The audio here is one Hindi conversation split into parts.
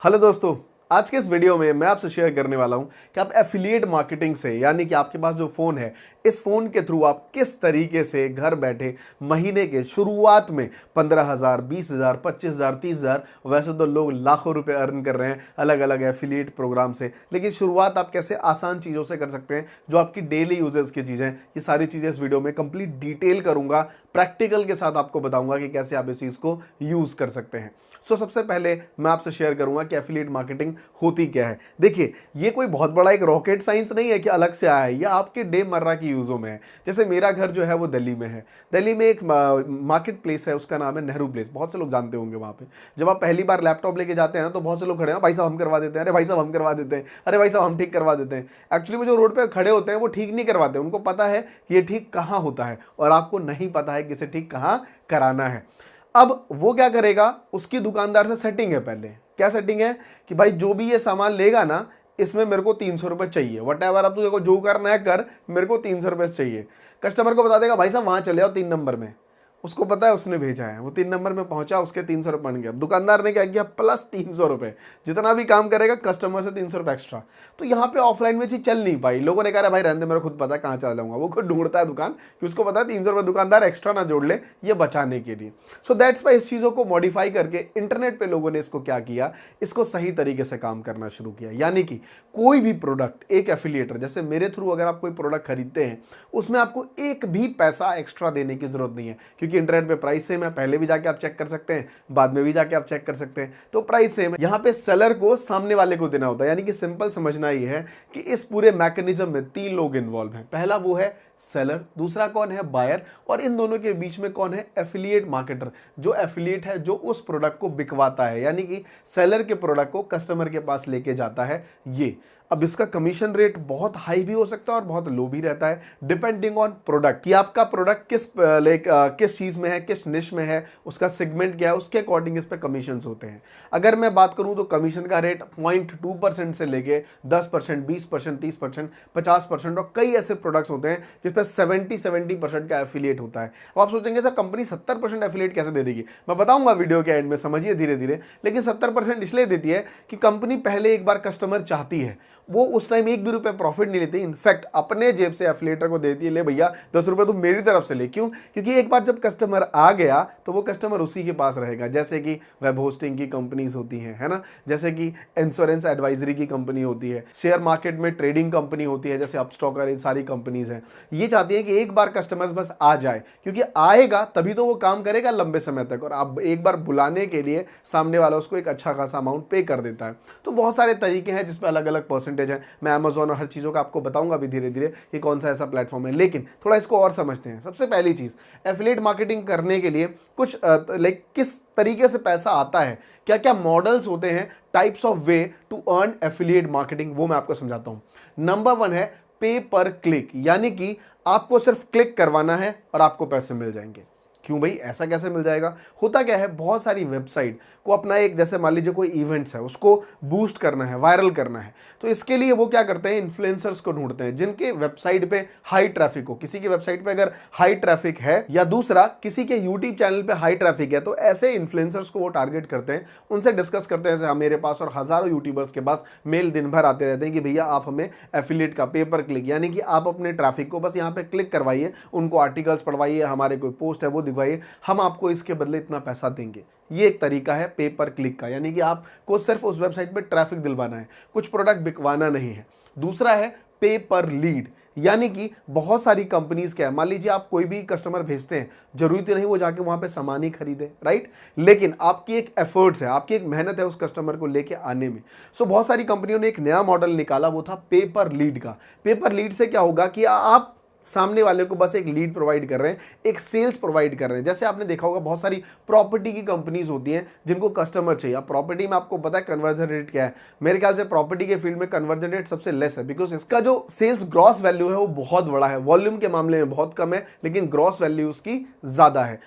हेलो दोस्तों, आज के इस वीडियो में मैं आपसे शेयर करने वाला हूं कि आप एफिलिएट मार्केटिंग से यानी कि आपके पास जो फ़ोन है इस फ़ोन के थ्रू आप किस तरीके से घर बैठे महीने के शुरुआत में 15,000, 20,000, 25,000, 30,000, वैसे तो लोग लाखों रुपए अर्न कर रहे हैं अलग अलग एफिलिएट प्रोग्राम से, लेकिन शुरुआत आप कैसे आसान चीज़ों से कर सकते हैं जो आपकी डेली यूजेस की चीज़ें। ये सारी चीज़ें इस वीडियो में कंप्लीट डिटेल करूंगा, प्रैक्टिकल के साथ आपको बताऊंगा कि कैसे आप इस चीज़ को यूज़ कर सकते हैं। सबसे पहले मैं आपसे शेयर करूंगा कि एफिलिएट मार्केटिंग होती क्या है। देखिए, ये कोई बहुत बड़ा एक रॉकेट साइंस नहीं है कि अलग से आया है, ये आपके डे मर्रा की यूज़ों में है। जैसे मेरा घर जो है वो दिल्ली में है। दिल्ली में एक मार्केट प्लेस है, उसका नाम है नेहरू प्लेस, बहुत से लोग जानते होंगे। वहाँ पे जब आप पहली बार लैपटॉप लेके जाते हैं ना तो बहुत से लोग खड़े हैं, भाई साहब हम करवा देते हैं, अरे भाई साहब हम करवा देते हैं, अरे भाई साहब हम ठीक करवा देते हैं। एक्चुअली वो जो रोड पे खड़े होते हैं वो ठीक नहीं करवाते, उनको पता है कि ये ठीक कहाँ होता है और आपको नहीं पता है कि इसे ठीक कहाँ कराना है। अब वो क्या करेगा, उसकी दुकानदार से सेटिंग है। पहले क्या सेटिंग है कि भाई जो भी ये सामान लेगा ना, इसमें मेरे को 300 रुपये चाहिए, वट एवर अब तुझे को जो करना है कर, मेरे को 300 रुपये चाहिए। कस्टमर को बता देगा भाई साहब वहाँ चले आओ 3 नंबर में, उसको पता है उसने भेजा है, वो 3 नंबर में पहुंचा, उसके 300 रुपये बन गया। दुकानदार ने क्या किया, प्लस 300 रुपये, जितना भी काम करेगा कस्टमर से 300 रुपये एक्स्ट्रा। तो यहाँ पे ऑफलाइन में चीज चल नहीं पाई। लोगों ने कहा भाई रहने दे, मेरे खुद पता है कहाँ चला जाऊंगा। वो खुद ढूंढता है दुकान कि उसको पता है 300 रुपये दुकानदार एक्स्ट्रा ना जोड़ ले, ये बचाने के लिए। सो दैट्स वाई इस चीज़ों को मॉडिफाई करके इंटरनेट पर लोगों ने इसको क्या किया, इसको सही तरीके से काम करना शुरू किया। यानी कि कोई भी प्रोडक्ट, एक एफिलिएटर जैसे मेरे थ्रू अगर आप कोई प्रोडक्ट खरीदते हैं, उसमें आपको एक भी पैसा एक्स्ट्रा देने की जरूरत नहीं है, क्योंकि इंटरनेट पे प्राइस सेम है। पहले भी जाके आप चेक कर सकते हैं, बाद में भी जाके आप चेक कर सकते हैं, तो प्राइस सेम है। यहां पे सेलर को सामने वाले को देना होता है। यानी कि सिंपल समझना ये है कि इस पूरे मैकेनिज्म में 3 लोग इन्वॉल्व हैं। पहला वो है सेलर, दूसरा कौन है, बायर, और इन दोनों के बीच में कौन है, एफिलिएट मार्केटर। जो एफिलिएट है जो उस प्रोडक्ट को बिकवाता है, यानी कि सेलर के प्रोडक्ट को कस्टमर के पास लेके जाता है। ये अब इसका कमीशन रेट बहुत हाई भी हो सकता है और बहुत लो भी रहता है, डिपेंडिंग ऑन प्रोडक्ट, कि आपका प्रोडक्ट किस चीज़ में है, किस निश में है, उसका सेगमेंट क्या है, उसके अकॉर्डिंग इस पे कमीशंस होते हैं। अगर मैं बात करूं तो कमीशन का रेट 0.2% से लेके 10%, 20%, 30%, 50%, और कई ऐसे प्रोडक्ट्स होते हैं जिसपे 70% का एफिलिएट होता है। अब आप सोचेंगे सर कंपनी 70% एफिलिएट कैसे दे देगी, मैं बताऊंगा वीडियो के एंड में, समझिए धीरे धीरे। लेकिन 70% इसलिए देती है कि कंपनी पहले एक बार कस्टमर चाहती है, वो उस टाइम एक भी रुपए प्रॉफिट नहीं लेती, इनफैक्ट अपने जेब से एफिलिएटर को देती है, ले भैया 10 रुपए तुम मेरी तरफ से ले। क्यों? क्योंकि एक बार जब कस्टमर आ गया तो वो कस्टमर उसी के पास रहेगा। जैसे कि वेब होस्टिंग की कंपनीज होती हैं, है ना, जैसे कि इंश्योरेंस एडवाइजरी की कंपनी होती है, शेयर मार्केट में ट्रेडिंग कंपनी होती है जैसे अपस्टॉकर, इन सारी कंपनीज हैं। ये चाहती है कि एक बार कस्टमर बस आ जाए, क्योंकि आएगा तभी तो वो काम करेगा लंबे समय तक, और आप एक बार बुलाने के लिए सामने वाला उसको एक अच्छा खासा अमाउंट पे कर देता है। तो बहुत सारे तरीके हैं जिसमें अलग अलग परसेंटेज है। मैं अमेज़न और हर चीज़ों का आपको बताऊंगा भी धीरे धीरे कि कौन सा ऐसा प्लेटफॉर्म है, लेकिन थोड़ा इसको और समझते हैं। सबसे पहली चीज़, एफिलिएट मार्केटिंग करने के लिए कुछ किस तरीके से पैसा आता है, क्या क्या मॉडल्स होते हैं, types of way to earn affiliate marketing, वो मैं आपको समझाता हूं। नंबर 1 है पे पर क्लिक, यानी कि आपको सिर्फ क्लिक करवाना है और आपको पैसे मिल जाएंगे। क्यों भाई, ऐसा कैसे मिल जाएगा? होता क्या है, बहुत सारी वेबसाइट को अपना एक, जैसे मान लीजिए कोई इवेंट्स है, उसको बूस्ट करना है, वायरल करना है, तो इसके लिए वो क्या करते हैं, इन्फ्लुएंसर्स को ढूंढते हैं जिनके वेबसाइट पे हाई ट्रैफिक हो। किसी की वेबसाइट पे अगर हाई ट्रैफिक है, या दूसरा किसी के यूट्यूब चैनल पे हाई ट्रैफिक है, तो ऐसे इन्फ्लुएंसर्स को वो टारगेट करते हैं, उनसे डिस्कस करते हैं। जैसे मेरे पास और हजारों यूट्यूबर्स के पास मेल दिन भर आते रहते हैं कि भैया आप हमें एफिलिएट का पे पर क्लिक, यानी कि आप अपने ट्रैफिक को बस यहाँ पे क्लिक करवाइए, उनको आर्टिकल्स पढ़वाइए, हमारे कोई पोस्ट है वो दिखवाइए, हम आपको इसके बदले इतना पैसा देंगे। ये एक तरीका है पे पर क्लिक का, यानी कि आपको सिर्फ उस वेबसाइट पे ट्रैफिक दिलवाना है, कुछ प्रोडक्ट बिकवाना नहीं है। दूसरा है पे पर लीड, यानी कि बहुत सारी कंपनीज क्या है, मान लीजिए आप कोई भी कस्टमर भेजते हैं, जरूरी तो नहीं वो जाके वहां पे सामान ही खरीदे, राइट, लेकिन आपकी एक एफर्ट्स है, आपकी एक मेहनत है उस कस्टमर को लेके आने में। सो बहुत सारी कंपनियों ने एक नया मॉडल निकाला, वो था पे पर लीड का। पे पर लीड से क्या होगा कि आप सामने वाले को बस एक लीड प्रोवाइड कर रहे हैं, एक सेल्स प्रोवाइड कर रहे हैं। जैसे आपने देखा होगा बहुत सारी प्रॉपर्टी की कंपनीज होती हैं जिनको कस्टमर चाहिए। अब प्रॉपर्टी में आपको पता है कन्वर्जन रेट क्या है, मेरे ख्याल से प्रॉपर्टी के फील्ड में कन्वर्जन रेट सबसे लेस है, बिकॉज इसका जो सेल्स ग्रॉस वैल्यू है वो बहुत बड़ा है, वॉल्यूम के मामले में बहुत कम है, लेकिन ग्रॉस वैल्यू उसकी ज्यादा है।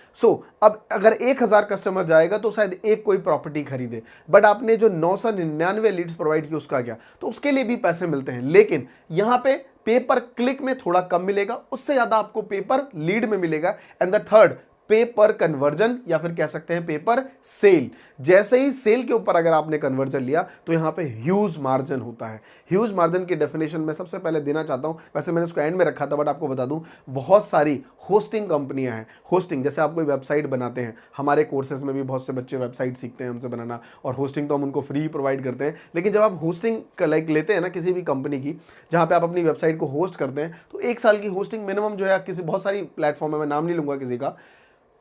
अब अगर 1000 कस्टमर जाएगा तो शायद एक कोई प्रॉपर्टी खरीदे, बट आपने जो 999 लीड्स प्रोवाइड की उसका क्या, तो उसके लिए भी पैसे मिलते हैं। लेकिन यहां पे पर क्लिक में थोड़ा कम मिलेगा, उससे ज्यादा आपको पेपर लीड में मिलेगा। एंड द थर्ड, पे पर कन्वर्जन या फिर कह सकते हैं पे पर सेल। जैसे ही सेल के ऊपर अगर आपने कन्वर्जन लिया तो यहां पे ह्यूज मार्जिन होता है। ह्यूज मार्जिन की डेफिनेशन मैं सबसे पहले देना चाहता हूं, वैसे मैंने उसको एंड में रखा था बट आपको बता दूं, बहुत सारी होस्टिंग कंपनियां हैं। होस्टिंग जैसे आप कोई वेबसाइट बनाते हैं, हमारे कोर्सेज में भी बहुत से बच्चे वेबसाइट सीखते हैं हमसे बनाना, और होस्टिंग तो हम उनको फ्री प्रोवाइड करते हैं। लेकिन जब आप होस्टिंग लाइक लेते हैं ना किसी भी कंपनी की, जहां पे आप अपनी वेबसाइट को होस्ट करते हैं, तो 1 साल की होस्टिंग मिनिमम जो है, किसी बहुत सारी प्लेटफॉर्म है, मैं नाम नहीं लूंगा किसी का,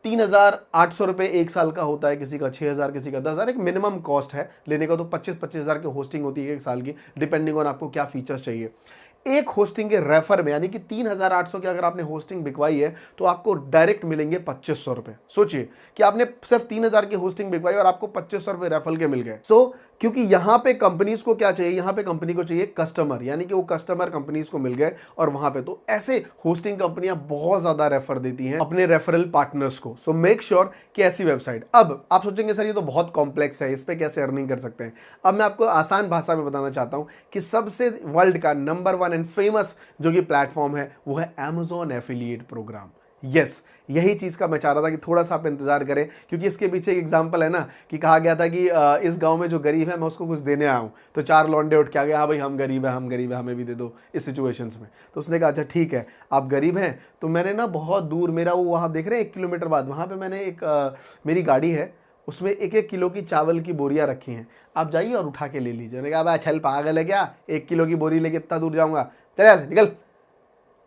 3,800 रुपये 1 साल का होता है, किसी का 6,000, किसी का 10,000, एक मिनिमम कॉस्ट है लेने का। तो 25,000 की होस्टिंग होती है 1 साल की, डिपेंडिंग ऑन आपको क्या फीचर्स चाहिए। एक होस्टिंग के रेफर में, यानी कि 3,800 की अगर आपने होस्टिंग बिकवाई है तो आपको डायरेक्ट मिलेंगे 2,500 रुपए। सोचिए कि आपने सिर्फ 3,000 की होस्टिंग बिकवाई और आपको 2,500 रुपए रेफर के मिल गए। क्योंकि यहां पे कंपनीज को क्या चाहिए, यहां पे कंपनी को चाहिए कस्टमर, यानी कि वो कस्टमर कंपनीज को मिल गए, और वहां पे तो ऐसे होस्टिंग कंपनियां बहुत ज्यादा रेफर देती हैं अपने रेफरल पार्टनर्स को। सो मेक श्योर कि ऐसी वेबसाइट। अब आप सोचेंगे सर ये तो बहुत कॉम्प्लेक्स है, इस पे कैसे अर्निंग कर सकते हैं। अब मैं आपको आसान भाषा में बताना चाहता हूं कि सबसे वर्ल्ड का नंबर 1 एंड फेमस जो कि प्लेटफॉर्म है वो है Amazon एफिलिएट प्रोग्राम। यस, यही चीज का मैं चाह रहा था कि थोड़ा सा आप इंतजार करें, क्योंकि इसके पीछे एक एग्जांपल है ना, कि कहा गया था कि इस गांव में जो गरीब है मैं उसको कुछ देने आया हूं, तो 4 लौंडे उठ के आ गए, हाँ भाई हम गरीब है, हम गरीब है, हमें भी दे दो इस सिचुएशंस में। तो उसने कहा अच्छा ठीक है आप गरीब हैं, तो मैंने ना बहुत दूर, मेरा वो वहाँ देख रहे हैं 1 किलोमीटर बाद, वहाँ पर मैंने मेरी गाड़ी है, उसमें 1-1 किलो की चावल की बोरियां रखी हैं, आप जाइए और उठा के ले लीजिए। मैंने कहा भाई छल पागल है क्या, 1 किलो की बोरी लेके इतना दूर जाऊंगा, चले निकल।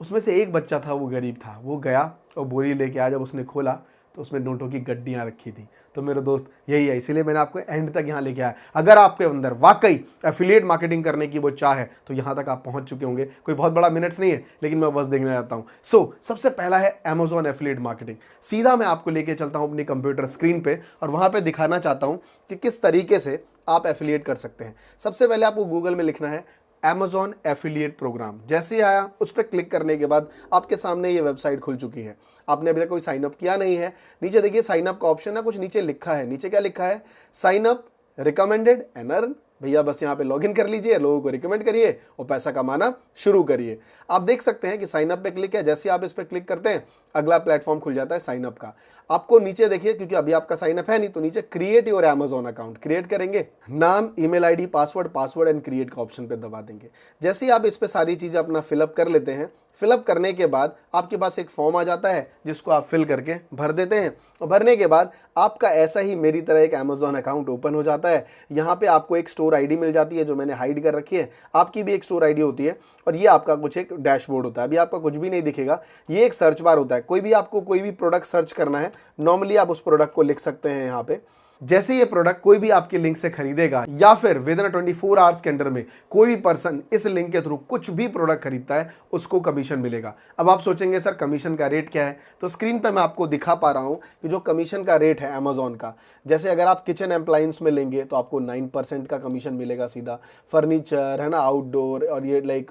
उसमें से एक बच्चा था, वो गरीब था, वो गया और बोरी लेके आया। जब उसने खोला तो उसमें नोटों की गड्डियां रखी थी। तो मेरे दोस्त यही है, इसीलिए मैंने आपको एंड तक यहाँ लेके आया। अगर आपके अंदर वाकई एफिलिएट मार्केटिंग करने की वो चाह है तो यहाँ तक आप पहुंच चुके होंगे। कोई बहुत बड़ा मिनट्स नहीं है, लेकिन मैं बस देखने जाता हूँ। सबसे पहला है Amazon एफिलिएट मार्केटिंग। सीधा मैं आपको लेके चलता हूँ अपनी कंप्यूटर स्क्रीन पे और वहाँ पे दिखाना चाहता हूँ कि किस तरीके से आप एफिलिएट कर सकते हैं। सबसे पहले आपको गूगल में लिखना है Amazon एफिलिएट प्रोग्राम। जैसे ही आया उस पर क्लिक करने के बाद आपके सामने ये वेबसाइट खुल चुकी है। आपने अभी तक कोई साइन अप किया नहीं है, नीचे देखिए साइन अप का ऑप्शन है, कुछ नीचे लिखा है। नीचे क्या लिखा है, sign up recommended and earn. भैया बस यहाँ पे लॉगिन कर लीजिए, लोगों को रिकमेंड करिए और पैसा कमाना शुरू करिए। आप देख सकते हैं कि साइन अप पे क्लिक है, जैसे आप इस पे क्लिक करते हैं अगला प्लेटफॉर्म खुल जाता है साइन अप का। आपको नीचे देखिए, क्योंकि अभी आपका साइन अप है नहीं, तो नीचे create your Amazon account create करेंगे। नाम, email ID, password and create का ऑप्शन पे दबा देंगे। जैसे ही आप इस पे सारी चीजें अपना फिलअप कर लेते हैं, फिलअप करने के बाद आपके पास एक फॉर्म आ जाता है जिसको आप फिल करके भर देते हैं, और भरने के बाद आपका ऐसा ही मेरी तरह एक Amazon अकाउंट ओपन हो जाता है। यहाँ पे आपको एक स्टोर आईडी मिल जाती है जो मैंने हाइड कर रखी है, आपकी भी एक स्टोर आईडी होती है, और ये आपका कुछ एक डैशबोर्ड होता है। अभी आपका कुछ भी नहीं दिखेगा, ये एक सर्च बार होता है। कोई भी आपको कोई भी प्रोडक्ट सर्च करना है, नॉर्मली आप उस प्रोडक्ट को लिख सकते हैं यहाँ पे। जैसे ये प्रोडक्ट कोई भी आपके लिंक से खरीदेगा या फिर विद इन 24 आवर्स के अंदर में कोई भी पर्सन इस लिंक के थ्रू कुछ भी प्रोडक्ट खरीदता है, उसको कमीशन मिलेगा। अब आप सोचेंगे सर कमीशन का रेट क्या है, तो स्क्रीन पे मैं आपको दिखा पा रहा हूं कि जो कमीशन का रेट है Amazon का, जैसे अगर आप किचन अप्लायंस में लेंगे तो आपको 9% का कमीशन मिलेगा सीधा। फर्नीचर है ना, आउटडोर, और ये लाइक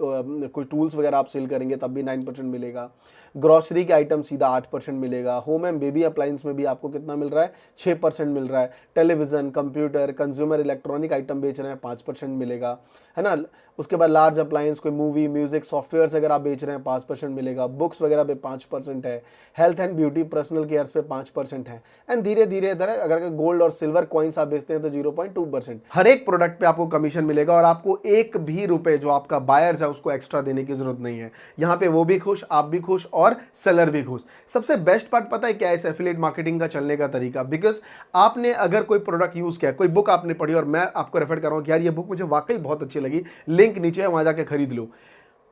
कोई टूल्स वगैरह आप सेल करेंगे तब भी 9% मिलेगा। ग्रॉसरी के आइटम सीधा 8% मिलेगा। होम एंड बेबी अप्लायंस में भी आपको कितना मिल रहा है, 6% मिल रहा है। Television, computer, consumer electronic item बेच रहे हैं 5% मिलेगा, है ना। उसके बाद लार्ज अप्लायंस, कोई मूवी, म्यूजिक, सॉफ्टवेयर अगर आप बेच रहे हैं 5% मिलेगा। बुक्स वगैरह पे 5% है। Health and beauty, personal cares पे 5% है। एंड धीरे धीरे इधर अगर गोल्ड और सिल्वर कॉइन्स आप बेचते हैं तो 0.2%। हर एक प्रोडक्ट पे आपको कमीशन मिलेगा और आपको एक भी रुपए जो आपका बायर्स है उसको एक्स्ट्रा देने की जरूरत नहीं है। यहाँ पे वो भी खुश, आप भी खुश और सेलर भी खुश। सबसे बेस्ट पार्ट पता है क्या है इस एफिलिएट मार्केटिंग का चलने का तरीका? बिकॉज आपने अगर कोई प्रोडक्ट यूज किया, कोई बुक आपने पढ़ी और मैं आपको रेफर कर रहा हूं कि यार ये बुक मुझे वाकई बहुत अच्छी लगी, लिंक नीचे है, वहां जाके खरीद लो।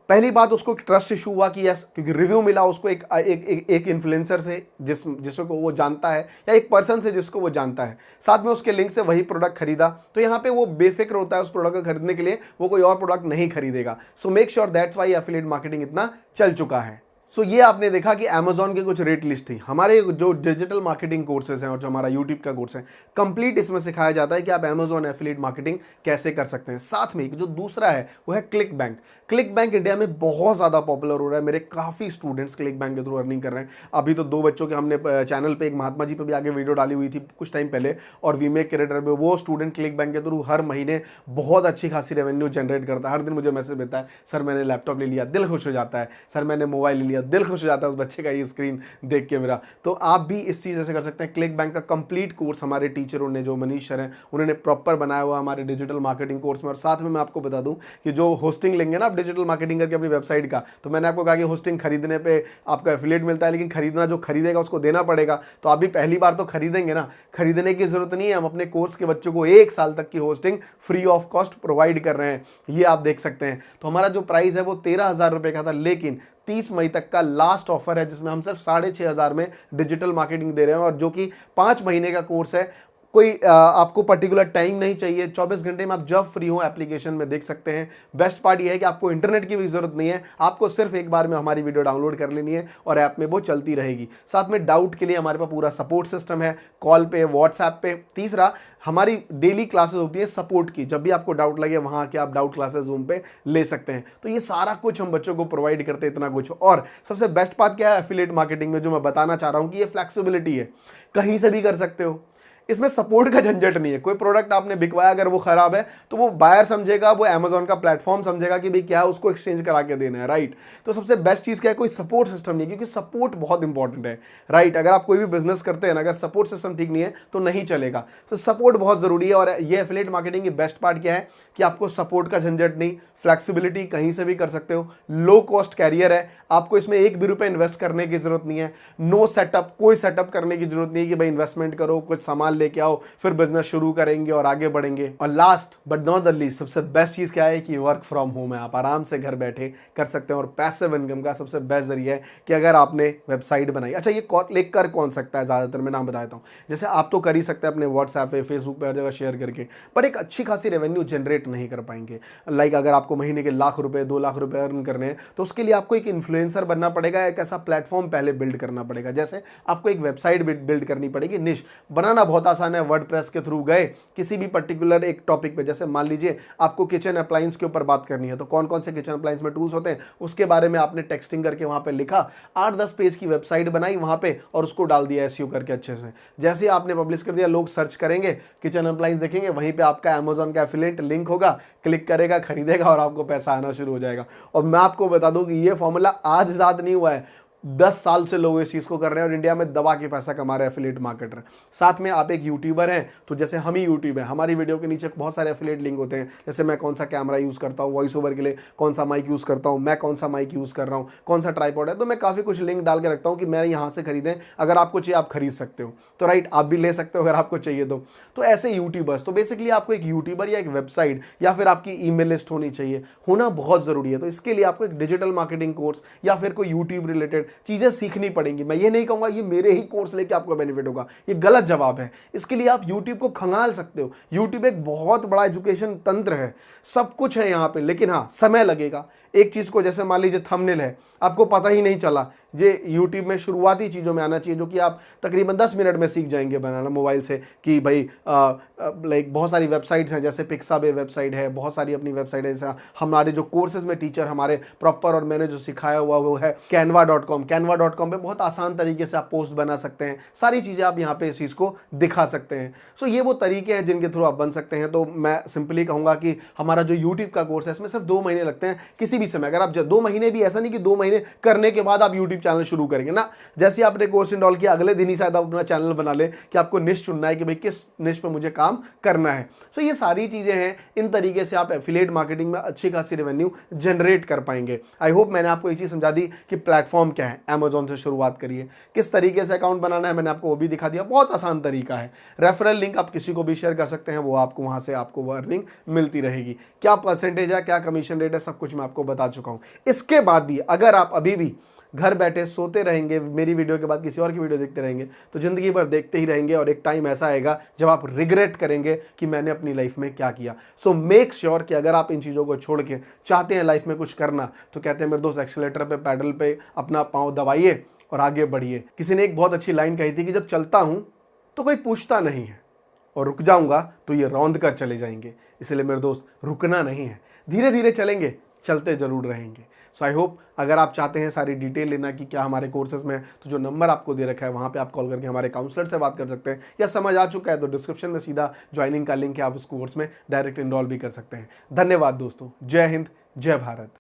पहली बात, उसको ट्रस्ट इशू हुआ कि यस, क्योंकि रिव्यू मिला उसको एक इन्फ्लुएंसर से जिसको वो जानता है, या एक पर्सन से जिसको वो जानता है, साथ में उसके लिंक से वही प्रोडक्ट खरीदा, तो यहाँ पे वो बेफिक्र होता है उस प्रोडक्ट को खरीदने के लिए, वो कोई और प्रोडक्ट नहीं खरीदेगा। So make sure that's why affiliate marketing इतना चल चुका है। सो ये आपने देखा कि Amazon के कुछ रेट लिस्ट थी। हमारे जो डिजिटल मार्केटिंग कोर्सेज हैं और जो हमारा यूट्यूब का कोर्स है, कंप्लीट इसमें सिखाया जाता है कि आप Amazon एफिलिएट मार्केटिंग कैसे कर सकते हैं। साथ में जो दूसरा है वो है click bank. Click bank India में बहुत ज़्यादा पॉपुलर हो रहा है। मेरे काफ़ी स्टूडेंट्स क्लिक बैंक के थ्रू अर्निंग कर रहे हैं। अभी तो 2 बच्चों के हमने चैनल पर, एक महात्मा जी पर भी आगे वीडियो डाली हुई थी कुछ टाइम पहले, और वीमेक क्रिएटर पे वो स्टूडेंट क्लिक बैंक के थ्रू हर महीने बहुत अच्छी खासी रेवेन्यू जनरेट करता है। हर दिन मुझे मैसेज देता है, सर मैंने लैपटॉप ले लिया, दिल खुश हो जाता है, सर मैंने मोबाइल ले लिया, है, दिल खुश हो जाता है उस बच्चे का ये स्क्रीन देख के मेरा। तो आप भी इस चीज़ से कर सकते हैं। क्लिक बैंक का कंप्लीट कोर्स हमारे टीचरों ने, जो मनीष सर हैं, उन्होंने प्रॉपर बनाया हुआ हमारे डिजिटल मार्केटिंग कोर्स में। और साथ में मैं आपको बता दूं कि जो होस्टिंग लेंगे ना आप डिजिटल मार्केटिंग करके अपनी वेबसाइट का, तो मैंने आपको कहा कि होस्टिंग खरीदने पे आपका एफिलिएट मिलता है, लेकिन खरीदना जो खरीदेगा उसको देना पड़ेगा। तो आप भी पहली बार तो खरीदेंगे ना, खरीदने की जरूरत नहीं है। हम अपने कोर्स के बच्चों को 1 साल तक की hosting free of cost provide कर रहे हैं, ये आप देख सकते हैं। तो हमारा जो प्राइस है वो 13,000 रुपए का था, लेकिन 30 मई तक का लास्ट ऑफर है जिसमें हम सिर्फ 6,500 में डिजिटल मार्केटिंग दे रहे हैं, और जो कि 5 महीने का कोर्स है। कोई आपको पर्टिकुलर टाइम नहीं चाहिए, 24 घंटे में आप जब फ्री हो एप्लीकेशन में देख सकते हैं। बेस्ट पार्ट ये है कि आपको इंटरनेट की भी जरूरत नहीं है, आपको सिर्फ एक बार में हमारी वीडियो डाउनलोड कर लेनी है और ऐप में वो चलती रहेगी। साथ में डाउट के लिए हमारे पास पूरा सपोर्ट सिस्टम है, कॉल पे, व्हाट्सएप पे। तीसरा, हमारी डेली क्लासेस होती है सपोर्ट की, जब भी आपको डाउट लगे वहां आके आप डाउट क्लासेस जूम पे ले सकते हैं। तो ये सारा कुछ हम बच्चों को प्रोवाइड करते हैं, इतना कुछ। और सबसे बेस्ट बात क्या है एफिलिएट मार्केटिंग में, जो मैं बताना चाह रहा हूं कि ये फ्लेक्सिबिलिटी है, कहीं से भी कर सकते हो। इसमें सपोर्ट का झंझट नहीं है। कोई प्रोडक्ट आपने बिकवाया, अगर वो खराब है तो वो बायर समझेगा, वो अमेजॉन का प्लेटफॉर्म समझेगा कि भाई क्या है, उसको एक्सचेंज करा के देना है, राइट। तो सबसे बेस्ट चीज क्या है, कोई सपोर्ट सिस्टम नहीं है, क्योंकि सपोर्ट बहुत इंपॉर्टेंट है, राइट। अगर आप कोई भी बिजनेस करते हैं ना, अगर सपोर्ट सिस्टम ठीक नहीं है तो नहीं चलेगा। तो सपोर्ट बहुत जरूरी है। और ये एफिलिएट मार्केटिंग की बेस्ट पार्ट क्या है कि आपको सपोर्ट का झंझट नहीं, फ्लेक्सिबिलिटी, कहीं से भी कर सकते हो, लो कॉस्ट कैरियर है, आपको इसमें 1 भी रुपए इन्वेस्ट करने की जरूरत नहीं है, नो सेटअप, कोई सेटअप करने की जरूरत नहीं है कि भाई इन्वेस्टमेंट करो, कुछ सामान लेके आओ, फिर बिजनेस शुरू करेंगे और आगे बढ़ेंगे। और last but not the least, सबसे बेस्ट चीज क्या है कि वर्क फ्रॉम होम है, आप आराम से घर बैठे कर सकते हैं। और पैसिव इनकम का सबसे बेस्ट जरिया है कि अगर आपने वेबसाइट बनाई, अच्छा ये लेख कर कौन सकता है, ज्यादातर मैं नाम बता देता हूं। जैसे आप तो कर ही सकते हैं अपने व्हाट्सएप पे, फेसबुक पे, हर जगह शेयर करके, पर एक अच्छी खासी रेवेन्यू जनरेट नहीं कर पाएंगे। लाइक अगर आपको महीने के लाख रुपए, 2 लाख रुपए अर्न करने हैं, तो उसके लिए आपको एक इन्फ्लुएंसर बनना पड़ेगा, एक ऐसा प्लेटफॉर्म पहले बिल्ड करना पड़ेगा। जैसे आपको एक वेबसाइट बिल्ड करनी पड़ेगी, निश बनाना बहुत आसान है, वर्डप्रेस के थ्रू गए किसी भी पर्टिकुलर एक टॉपिक पे, जैसे मान लीजिए आपको किचन अप्लायंस के ऊपर बात करनी है, तो कौन कौन से किचन अप्लायंस में टूल्स होते हैं उसके बारे में आपने टेक्सटिंग करके वहां पे लिखा, 8-10 पेज की वेबसाइट बनाई वहां पे और उसको डाल दिया एसईओ करके अच्छे से। जैसे आपने पब्लिश कर दिया, लोग सर्च करेंगे, किचन अप्लायंस देखेंगे, वहीं पे आपका अमेजॉन का एफिलिएट लिंक होगा, क्लिक करेगा, खरीदेगा और आपको पैसा आना शुरू हो जाएगा। और मैं आपको बता दूं कि ये फॉर्मूला आज ईजाद नहीं हुआ है, 10 साल से लोग इस चीज को कर रहे हैं और इंडिया में दबा के पैसा कमा रहे हैं एफिलिएट मार्केटर। साथ में आप एक यूट्यूबर हैं, तो जैसे हम ही यूट्यूब है, हमारी वीडियो के नीचे बहुत सारे एफिलिएट लिंक होते हैं, जैसे मैं कौन सा कैमरा यूज करता हूँ, वॉइस ओवर के लिए कौन सा माइक यूज करता हूँ, मैं कौन सा माइक यूज कर रहा हूँ, कौन सा ट्राइपॉड है, तो मैं काफी कुछ लिंक डाल के रखता हूँ कि मैं यहाँ से खरीदें, अगर आपको चाहिए आप खरीद सकते हो। तो राइट, आप भी ले सकते हो अगर आपको चाहिए तो ऐसे यूट्यूबर्स। तो बेसिकली आपको एक यूट्यूबर या एक वेबसाइट या फिर आपकी ईमेल लिस्ट होनी चाहिए, होना बहुत जरूरी है। तो इसके लिए आपको एक डिजिटल मार्केटिंग कोर्स या फिर कोई यूट्यूब रिलेटेड चीजें सीखनी पड़ेंगी। मैं ये नहीं कहूंगा ये मेरे ही कोर्स लेके आपको बेनिफिट होगा, ये गलत जवाब है। इसके लिए आप YouTube को खंगाल सकते हो, YouTube एक बहुत बड़ा एजुकेशन तंत्र है, सब कुछ है यहाँ पे, लेकिन हाँ समय लगेगा। एक चीज को, जैसे मान लीजिए थंबनेल है, आपको पता ही नहीं चला, ये YouTube में शुरुआती चीज़ों में आना चाहिए, जो कि आप तकरीबन 10 मिनट में सीख जाएंगे बनाना मोबाइल से। कि भाई लाइक बहुत सारी वेबसाइट्स हैं, जैसे पिक्साबे वेबसाइट है, बहुत सारी अपनी वेबसाइट है। जैसे हमारे जो कोर्सेज में टीचर हमारे प्रॉपर और मैंने जो सिखाया हुआ वो है canva.com। canva.com पे बहुत आसान तरीके से आप पोस्ट बना सकते हैं, सारी चीज़ें आप यहाँ पे इस चीज़ को दिखा सकते हैं। सो ये वो तरीके हैं जिनके थ्रू आप बन सकते हैं। तो मैं सिंपली कहूँगा कि हमारा जो यूट्यूब का कोर्स है इसमें सिर्फ 2 महीने लगते हैं, किसी भी समय। अगर आप 2 महीने भी, ऐसा नहीं कि 2 महीने करने के बाद आप यूट्यूब चैनल शुरू करेंगे ना, जैसे आपने कोर्स इनरोल किया अगले दिन ही शायद आप अपना चैनल बना ले कि आपको निश चुनना है कि भाई किस निश पे मुझे काम करना है। सो ये सारी चीजें हैं, इन तरीके से आप एफिलिएट मार्केटिंग में अच्छी खासी रेवेन्यू जनरेट कर पाएंगे। आई होप मैंने आपको ये चीज समझा दी कि प्लेटफॉर्म क्या है, अमेजॉन से शुरुआत करिए, किस तरीके से अकाउंट बनाना है मैंने आपको वो भी दिखा दिया, बहुत आसान तरीका है। रेफरल लिंक आप किसी को भी शेयर कर सकते हैं, वो आपको वहां से आपको अर्निंग मिलती रहेगी। क्या परसेंटेज है, क्या कमीशन रेट है, सब कुछ मैं आपको बता चुका हूं। इसके बाद भी अगर आप अभी भी घर बैठे सोते रहेंगे, मेरी वीडियो के बाद किसी और की वीडियो देखते रहेंगे, तो जिंदगी भर देखते ही रहेंगे और एक टाइम ऐसा आएगा जब आप रिग्रेट करेंगे कि मैंने अपनी लाइफ में क्या किया। सो मेक श्योर कि अगर आप इन चीज़ों को छोड़ के चाहते हैं लाइफ में कुछ करना, तो कहते हैं मेरे दोस्त एक्सीलेटर पे, पैडल पे अपना पाँव दबाइए और आगे बढ़िए। किसी ने एक बहुत अच्छी लाइन कही थी कि जब चलता हूँ तो कोई पूछता नहीं है और रुक जाऊंगा तो ये रौंद कर चले जाएंगे। इसलिए मेरे दोस्त रुकना नहीं है, धीरे धीरे चलेंगे, चलते जरूर रहेंगे। सो आई होप अगर आप चाहते हैं सारी डिटेल लेना कि क्या हमारे कोर्सेज में, तो जो नंबर आपको दे रखा है वहाँ पे आप कॉल करके हमारे काउंसलर से बात कर सकते हैं, या समझ आ चुका है तो डिस्क्रिप्शन में सीधा ज्वाइनिंग का लिंक है, आप उस कोर्स में डायरेक्ट इनरोल भी कर सकते हैं। धन्यवाद दोस्तों, जय हिंद, जय भारत।